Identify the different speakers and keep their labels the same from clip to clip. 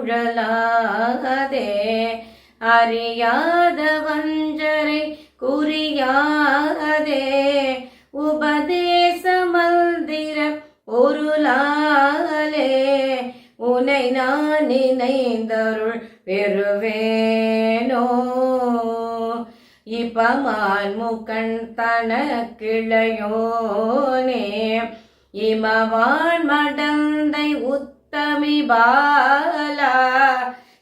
Speaker 1: சுழலாதே அறியாத வஞ்சரை குறியாதே உபதேச மந்திர பொருளாலே உனை நான் நினைந்தருள் பெறுவேனோ இப்பமான் முகன் தனக்கிளையோனே இமவான் மடந்தை உத்தமி பாலா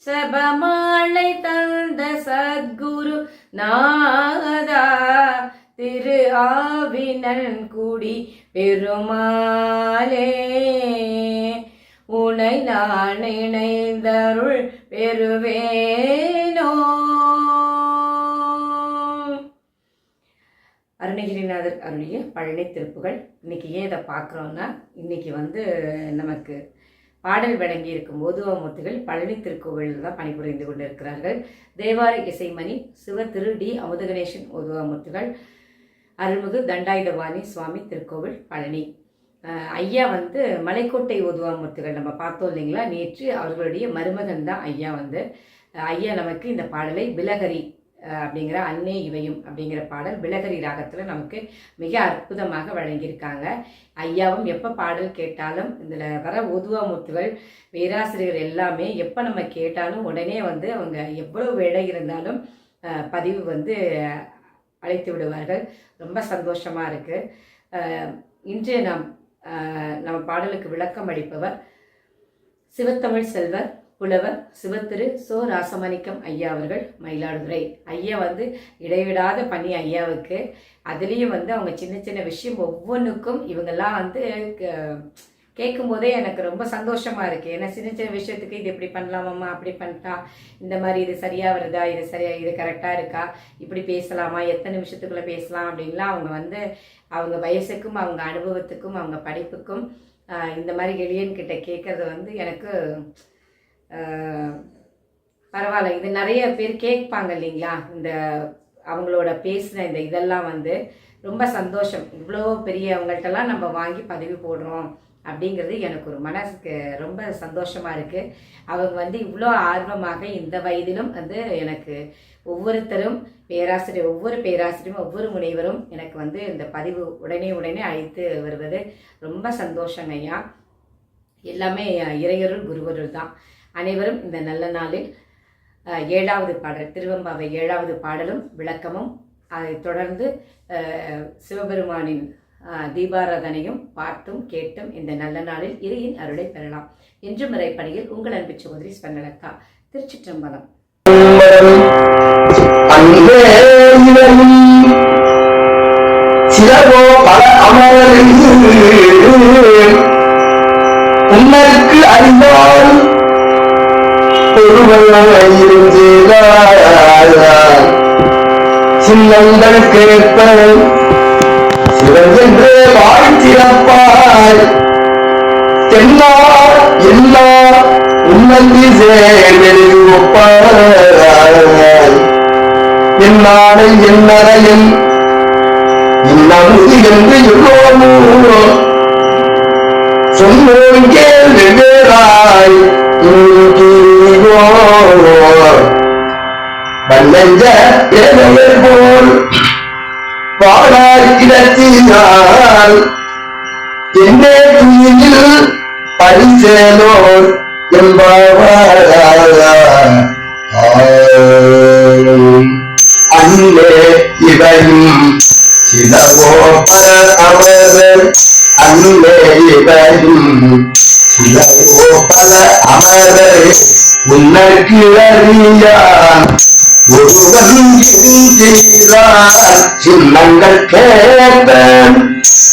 Speaker 1: சபமாலை தந்த சத்குரு நாதா திரு ஆவினன் குடி பெருமாளே உனை நான் இணைந்தருள் பெறுவேனோ. அருணகிரிநாதர் அருளிய பழனி திருப்புகள். இன்னைக்கு ஏன் இதை பார்க்குறோன்னா, இன்னைக்கு நமக்கு பாடல் வழங்கி இருக்கும் ஓதுவாமூர்த்திகள் பழனி திருக்கோவிலில் தான் பணிபுரிந்து கொண்டு இருக்கிறார்கள். தேவார இசைமணி சிவ திரு டி அமுதகணேசன் ஓதுவாமூர்த்திகள், அருள்மிகு தண்டாயுதபாணி சுவாமி திருக்கோவில் பழனி. ஐயா மலைக்கோட்டை ஓதுவாமூர்த்திகள் நம்ம பார்த்தோம் இல்லைங்களா, நேற்று அவர்களுடைய மருமகன் தான் ஐயா ஐயா நமக்கு இந்த பாடலை பிலஹரி அப்படிங்கிற அன்னே இவையும் அப்படிங்கிற பாடல் பிலஹரி ராகத்தில் நமக்கு மிக அற்புதமாக வழங்கியிருக்காங்க. ஐயாவும் எப்போ பாடல் கேட்டாலும் இதில் வர ஓதுவாமூர்த்திகள் பேராசிரியர் எல்லாமே எப்போ நம்ம கேட்டாலும் உடனே அவங்க எவ்வளோ வேலை இருந்தாலும் பதிவு அழைத்து விடுவார்கள். ரொம்ப சந்தோஷமாக இருக்குது. இன்று நம்ம பாடலுக்கு விளக்கம் அளிப்பவர் சிவத்தமிழ் செல்வர் புலவர் சிவத்திரு சோ ராசமாணிக்கம் ஐயா அவர்கள், மயிலாடுதுறை. ஐயா இடைவிடாத பணி ஐயாவுக்கு. அதுலேயும் அவங்க சின்ன சின்ன விஷயம் ஒவ்வொன்றுக்கும் இவங்கெல்லாம் கேட்கும் போதே எனக்கு ரொம்ப சந்தோஷமாக இருக்குது. ஏன்னா சின்ன சின்ன விஷயத்துக்கு இது இப்படி பண்ணலாமாம்மா, அப்படி பண்ணிட்டா இந்த மாதிரி இது சரியாக வருதா, இது சரியாக இது கரெக்டாக இருக்கா, இப்படி பேசலாமா, எத்தனை நிமிஷத்துக்குள்ளே பேசலாம் அப்படின்லாம் அவங்க வயசுக்கும் அவங்க அனுபவத்துக்கும் அவங்க படிப்புக்கும் இந்த மாதிரி எளியன்கிட்ட கேட்குறது எனக்கு பரவாயில்ல. இது நிறைய பேர் கேட்பாங்க இல்லைங்களா, இந்த அவங்களோட பேசின இந்த இதெல்லாம் ரொம்ப சந்தோஷம். இவ்வளோ பெரியவங்கள்ட்டெல்லாம் நம்ம வாங்கி பதிவு போடுறோம் அப்படிங்கிறது எனக்கு ஒரு மனசுக்கு ரொம்ப சந்தோஷமாக இருக்குது. அவங்க இவ்வளோ ஆர்வமாக இந்த வயதிலும் எனக்கு ஒவ்வொருத்தரும் ஒவ்வொரு பேராசிரியரும் ஒவ்வொரு முனைவரும் எனக்கு இந்த பதிவு உடனே அழைத்து வருவது ரொம்ப சந்தோஷங்க ஐயா. எல்லாமே இறையருள் குருவருள் தான். அனைவரும் இந்த நல்ல நாளில் 7வது பாடல் திருவெம்பாவை 7வது பாடலும் விளக்கமும், அதை தொடர்ந்து சிவபெருமானின் தீபாராதனையும் பார்த்தும் கேட்டும் இந்த நல்ல நாளில் இறையின் அருளை பெறலாம். இன்று முறைப்படியில் உங்கள் அன்பு சகோதரி ஸ்வர்ணலதா. திருச்சிற்றம்பலம்.
Speaker 2: உன்னருக்கு அறிந்தால் சின்னங்கள் கேட்ப சிவந்தென்று வாழ்த்திறப்பாய் தென்னா எல்லா உன்னந்தி சேர்ப்பாய் என்னாடை என்னறையில் இன்னமுது என்று எல்லோமோ சொன்னோங்கே வெவ்வேறாய் வல்லஞ்ச ஏழையர் போல் பாடாக்கிடத்தினால் என்னே துணியில் பரிசேலோர் அன்னே இவையும் சிலவோ பல அவர் அன்னே இவையும் சிலவோ பல அமரர் உன்னற்கு அறியான் ஒருவன் சின்னங்கள் கேட்பேன்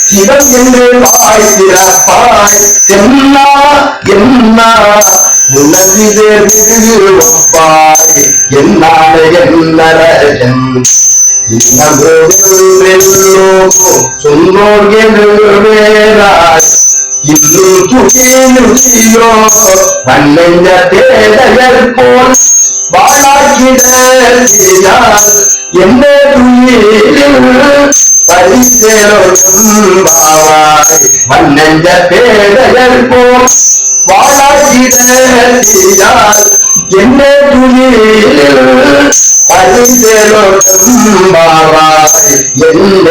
Speaker 2: சிவம் என்று வாழ்த்திறப்பாய் என்ன உணர்விதேப்பாய் என்னால என்னரஜன் சொன்னோர்கேராய் இன்னும் துணியோ பன்னெஞ்ச தேடையர் போல் வாழாக்கிடால் என்ன பரிசேரோடும் பாவாய் பன்னெஞ்ச தேடையர் போல் வாழாக்கிடால் என்ன துயில் பரிதேலோட்டம்பாவாய் என்ன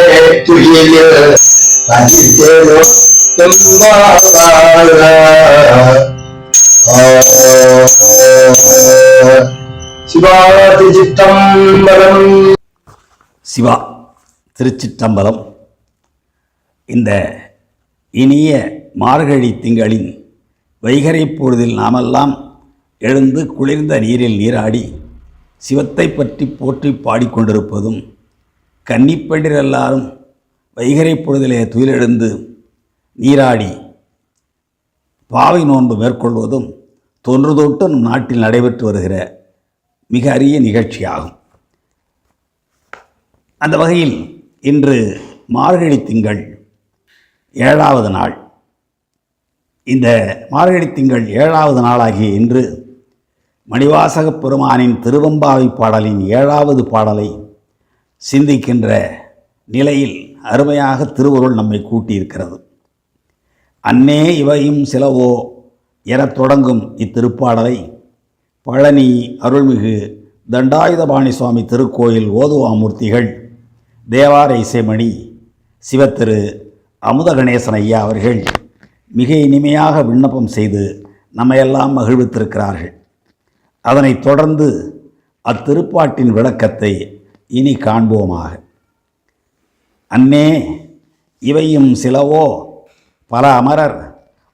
Speaker 2: துயில் சிவாதி சித்தம்பரம்.
Speaker 3: சிவா திருச்சிற்றம்பலம். இந்த இனிய மார்கழி திங்களின் வைகறை பொழுதில் நாமெல்லாம் எழுந்து குளிர்ந்த நீரில் நீராடி சிவத்தை பற்றி போற்றி பாடிக்கொண்டிருப்பதும், கன்னிப்பெண்டிர் எல்லாரும் வைகறை பொழுதிலே துயிலெழுந்து நீராடி பாவை நோன்பு மேற்கொள்வதும் தொன்று தொட்டு நம் நாட்டில் நடைபெற்று வருகிற மிக அரிய நிகழ்ச்சியாகும். அந்த வகையில் இன்று மார்கழி திங்கள் 7வது நாள். இந்த மார்கழி திங்கள் 7வது நாளாகிய இன்று மணிவாசகப் பெருமானின் திருவெம்பாவை பாடலின் 7வது பாடலை சிந்திக்கின்ற நிலையில் அருமையாக திருவருள் நம்மை கூட்டியிருக்கிறது. அன்னே இவையும் சிலவோ எனத் தொடங்கும் இத்திருப்பாடலை பழனி அருள்மிகு தண்டாயுதபாணி சுவாமி திருக்கோயில் ஓதுவாமூர்த்திகள் தேவார இசைமணி சிவத்திரு அமுத கணேசன் ஐயா அவர்கள் மிக இனிமையாக விண்ணப்பம் செய்து நம்மையெல்லாம் மகிழ்வித்திருக்கிறார்கள். அதனைத் தொடர்ந்து அத்திருப்பாட்டின் விளக்கத்தை இனி காண்போமாக. அன்னே இவையும் சிலவோ பல அமரர்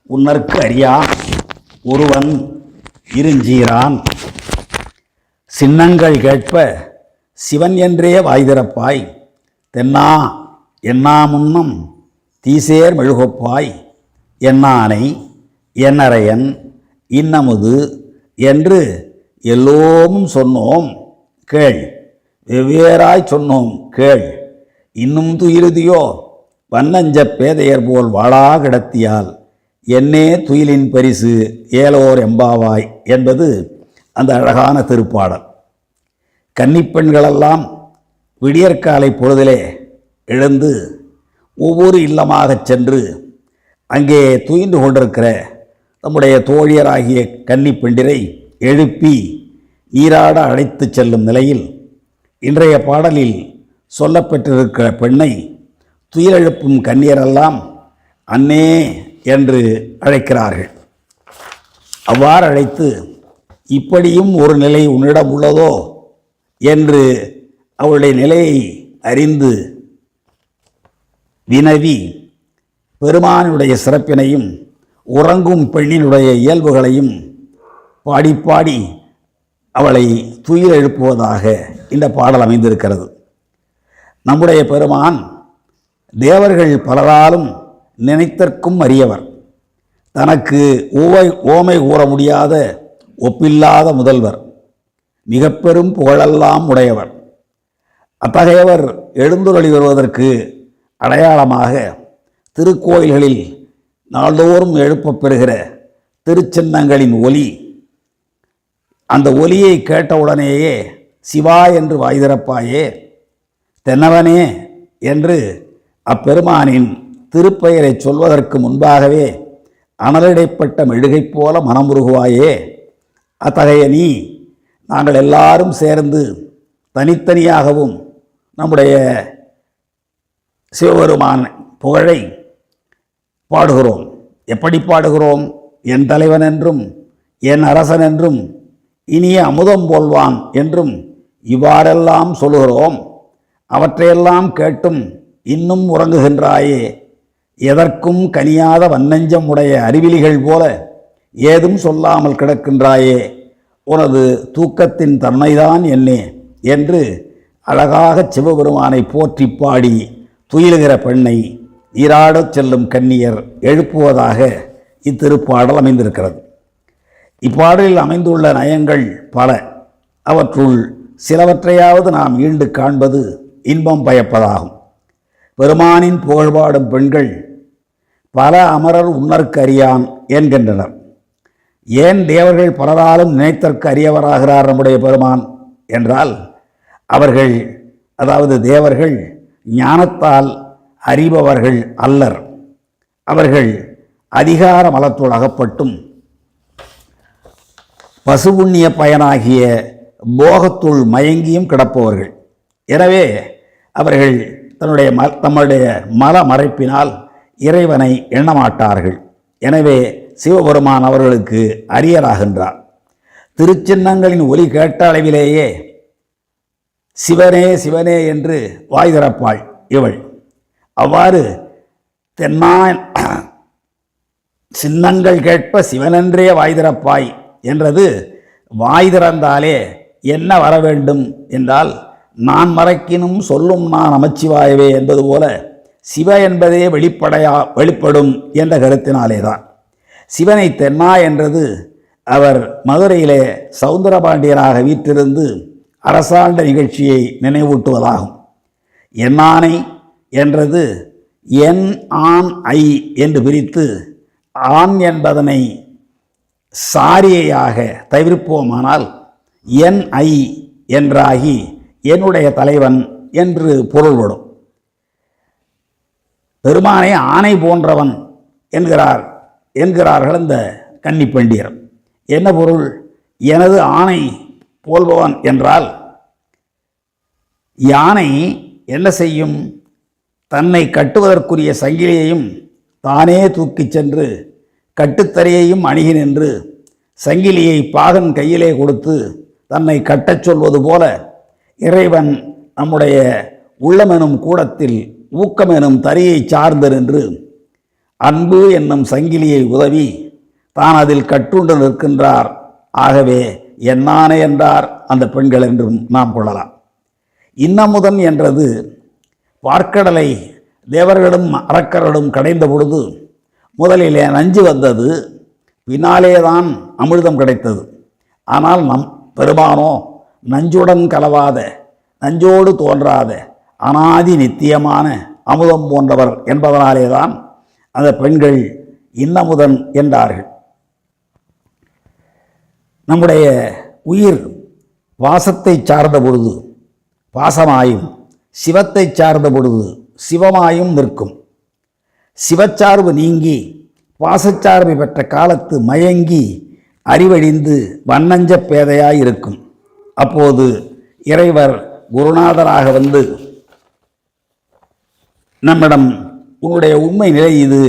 Speaker 3: உன்னற்கு அறியான் ஒருவன் இருஞ்சீரான் சின்னங்கள் கேட்ப சிவன் என்றே வாய்திறப்பாய் தென்னா என்னா முன்னம் தீசேர் மெழுகொப்பாய் என்னானை என்னரையன் இன்னமுது என்று எல்லோரும் சொன்னோம் கேள், வெவ்வேறாய் சொன்னோம் கேள், இன்னும் துயிலுதியோ வண்ணஞ்ச பேதையர் போல் வாழா கிடத்தியால் என்னே துயிலின் பரிசு ஏலோர் எம்பாவாய் என்பது அந்த அழகான திருப்பாடல். கன்னிப்பெண்களெல்லாம் விடியற்காலை பொழுதிலே எழுந்து ஒவ்வொரு இல்லமாகச் சென்று அங்கே துயின்று கொண்டிருக்கிற நம்முடைய தோழியராகிய கன்னிப்பெண்டிரை எழுப்பி நீராட அழைத்து செல்லும் நிலையில் இன்றைய பாடலில் சொல்லப்பட்டிருக்கிற பெண்ணை துயிலெழுப்பும் கன்னியரெல்லாம் அன்னே என்று அழைக்கிறார்கள். அவ்வாறு அழைத்து இப்படியும் ஒரு நிலை உன்னிடம் உள்ளதோ என்று அவளுடைய நிலையை அறிந்து வினவி பெருமானுடைய சிறப்பினையும் உறங்கும் பெண்ணினுடைய இயல்புகளையும் பாடி பாடி அவளை துயில் எழுப்புவதாக இந்த பாடல் அமைந்திருக்கிறது. நம்முடைய பெருமான் தேவர்கள் பலராலும் நினைத்தற்கும் அறியவர். தனக்கு ஓமை கூற முடியாத ஒப்பில்லாத முதல்வர், மிக பெரும் புகழெல்லாம் உடையவர். அத்தகையவர் எழுந்துருளி வருவதற்கு அடையாளமாக திருக்கோயில்களில் நாள்தோறும் எழுப்பப் பெறுகிற திருச்சின்னங்களின் ஒலி, அந்த ஒலியை கேட்டவுடனேயே சிவா என்று வாய்திறப்பாயே தென்னவனே என்று அப்பெருமானின் திருப்பெயரை சொல்வதற்கு முன்பாகவே அனலிடைப்பட்ட மெழுகை போல மனமுருகுவாயே. அத்தகைய நீ நாங்கள் எல்லாரும் சேர்ந்து தனித்தனியாகவும் நம்முடைய சிவபெருமான் புகழை பாடுகிறோம். எப்படி பாடுகிறோம்? என் தலைவன் என்றும் என் அரசன் என்றும் இனிய அமுதம் போல்வான் என்றும் இவ்வாறெல்லாம் சொல்லுகிறோம். அவற்றையெல்லாம் கேட்டும் இன்னும் உறங்குகின்றாயே. எதற்கும் கனியாத வன்னஞ்சம் உடைய அறிவிலிகள் போல ஏதும் சொல்லாமல் கிடக்கின்றாயே. உனது தூக்கத்தின் தன்மைதான் என்னே என்று அழகாக சிவபெருமானை போற்றி பாடி துயிலுகிற பெண்ணை நீராடச் செல்லும் கன்னியர் எழுப்புவதாக இத்திருப்பாடல் அமைந்திருக்கிறது. இப்பாடலில் அமைந்துள்ள நயங்கள் பல. அவற்றுள் சிலவற்றையாவது நாம் ஈண்டு காண்பது இன்பம் பயப்பதாகும். பெருமானின் புகழ்பாடும் பெண்கள் பல அமரர் உன்னற்கு அறியான் என்கின்றனர். ஏன் தேவர்கள் பலராலும் நினைத்தற்கு அறியவராகிறார் நம்முடைய பெருமான் என்றால், அவர்கள், அதாவது தேவர்கள் ஞானத்தால் அறிபவர்கள் அல்லர். அவர்கள் அதிகார மலத்தோடு அகப்பட்டும் பசுபுண்ணிய பயனாகிய போகத்துள் மயங்கியும் கிடப்பவர்கள். எனவே அவர்கள் தம்முடைய மல மறைப்பினால் இறைவனை எண்ணமாட்டார்கள். எனவே சிவபெருமான் அவர்களுக்கு அரியராகின்றார். திருச்சின்னங்களின் ஒலி கேட்ட அளவிலேயே சிவனே சிவனே என்று வாய் திறப்பாள் இவள். அவ்வாறு சின்னங்கள் கேட்ப சிவனென்றே வாய் திறப்பாய் என்றது வாய் திறந்தாலே என்ன வர வேண்டும் என்றால், நான் மறைக்கினும் சொல்லும் நான் நமச்சிவாயவே என்பது போல சிவ என்பதே வெளிப்படும் என்ற கருத்தினாலேதான். சிவனை தென்னா என்றது அவர் மதுரையிலே சவுந்தரபாண்டியராக வீற்றிருந்து அரசாண்ட நிகழ்ச்சியை நினைவூட்டுவதாகும். என்னானை என்றது என் ஆண் ஐ என்று பிரித்து ஆண் என்பதனை சாரியையாக தவிர்ப்போமானால் என் ஐ என்றாகி என்னுடைய தலைவன் என்று பொருள்படும். பெருமானை ஆணை போன்றவன் என்கிறார்கள் இந்த கன்னிப்பண்டியர். என்ன பொருள்? எனது ஆணை போல்பவன் என்றால் யானை என்ன செய்யும்? தன்னை கட்டுவதற்குரிய சங்கிலியையும் தானே தூக்கிச் சென்று கட்டுத்தரையையும் அணுகி நின்று சங்கிலியை பாகன் கையிலே கொடுத்து தன்னை கட்டச் சொல்வது போல இறைவன் நம்முடைய உள்ளமெனும் கூடத்தில் ஊக்கமெனும் தரியை சார்ந்து நின்று அன்பு என்னும் சங்கிலியை உதவி தான் அதில் கட்டுண்டு நிற்கின்றார். ஆகவே என்னானே என்றார் அந்த பெண்கள் என்றும் நாம் கொள்ளலாம். இன்னமுதன் என்றது பார்க்கடலை தேவர்களும் அரக்கர்களும் கடைந்த பொழுது முதலிலே நஞ்சு வந்தது, பின்னாலேதான் அமிர்தம் கிடைத்தது. ஆனால் நம் பெருமானோ நஞ்சுடன் கலவாத, நஞ்சோடு தோன்றாத அனாதி நித்தியமான அமுதம் போன்றவர் என்பதனாலேதான் அந்த பெண்கள் இன்னமுதன் என்றார்கள். நம்முடைய உயிர் வாசத்தை சார்ந்த பொழுது பாசமாயும் சிவத்தை சார்ந்த பொழுது சிவமாயும் நிற்கும். சிவச்சார்பு நீங்கி பாசச்சார்பை பெற்ற காலத்து மயங்கி அறிவழிந்து வண்ணஞ்ச பேதையாய் இருக்கும். அப்போது இறைவர் குருநாதராக வந்து நம்மிடம் உன்னுடைய உண்மை நிலை இது,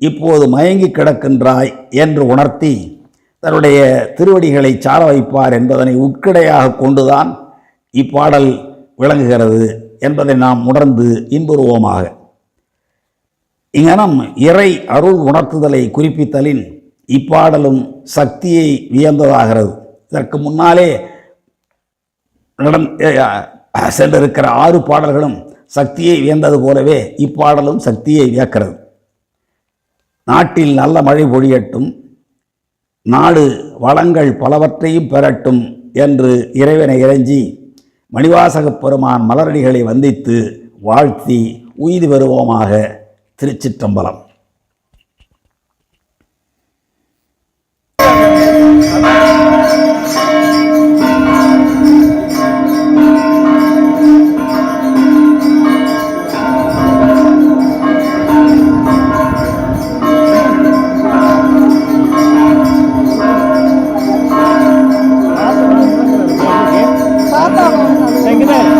Speaker 3: இப்போது மயங்கி கிடக்கின்றாய் என்று உணர்த்தி தன்னுடைய திருவடிகளை சார வைப்பார் என்பதனை உட்கிடையாக கொண்டுதான் இப்பாடல் விளங்குகிறது என்பதை நாம் உணர்ந்து இன்புறுவோமாக. இங்கனம் இறை அருள் உணர்த்துதலை குறிப்பித்தலின் இப்பாடலும் சக்தியை வியந்ததாகிறது. இதற்கு முன்னாலே சென்றிருக்கிற 6 பாடல்களும் சக்தியை வியந்தது போலவே இப்பாடலும் சக்தியை வியக்கிறது. நாட்டில் நல்ல மழை பொழியட்டும், நாடு வளங்கள் பலவற்றையும் பெறட்டும் என்று இறைவனை இறைஞ்சி மணிவாசகப் பெருமான் மலரடிகளை வந்தித்து வாழ்த்தி உய்தி பெறுவோமாக. திருச்சிற்றம்பலம்.
Speaker 4: Thank you.